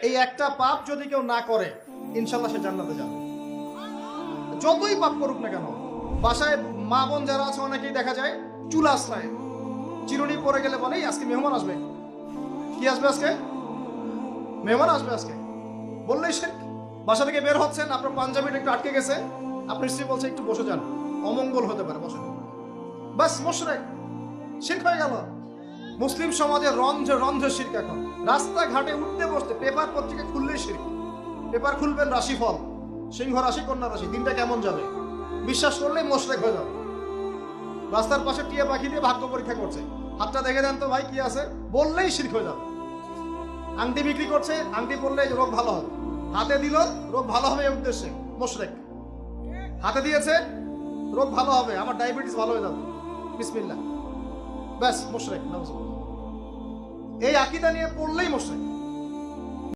এই একটা পাপ যদি কেউ না করে ইনশাল্লাহ সে জান্নাতে যাবে, যতই পাপ করুক না কেন। বাসায় মা বোন যারা আছে অনেকেই দেখা যায় চুল আশ্রয়, চিরুনি পরে গেলে বলে আজকে মেহমান আসবে। কি আসবে আজকে? মেহমান আসবে আজকে বললেই সে বাসা থেকে বের হচ্ছেন, আপনার পাঞ্জাবিটা একটু আটকে গেছে, আপনার স্ত্রী বলছে একটু বসে যান, অমঙ্গল হতে পারে, বসে। বাস মুশরিক, শিরক হয়ে গেল। মুসলিম সমাজের রন্ধ্রে রন্ধ্রে শিরক। এখন রাস্তাঘাটে উঠতে বসতে পেপার পত্রিকা খুললেই শিরক। পেপার খুলবেন রাশিফল, সিংহ রাশি কন্যা রাশি, দিনটা কেমন যাবে বিশ্বাস করলেই মুশরিক হয়ে যাবে। রাস্তার পাশে টিয়া পাখি দিয়ে ভাগ্য পরীক্ষা করছে, হাতটা দেখে দেন তো ভাই কি আছে, বললেই শিরক হয়ে যাবে। আংটি বিক্রি করছে, আংটি পরলে রোগ ভালো হবে, হাতে দিল রোগ ভালো হবে এই উদ্দেশ্যে, মুশরিক। হাতে দিয়েছে রোগ ভালো হবে, আমার ডায়াবেটিস ভালো হয়ে যাবে, বিসমিল্লাহ, ব্যাস মুশরিক। এই আকীদা নিয়ে পড়লেই মুশরিক।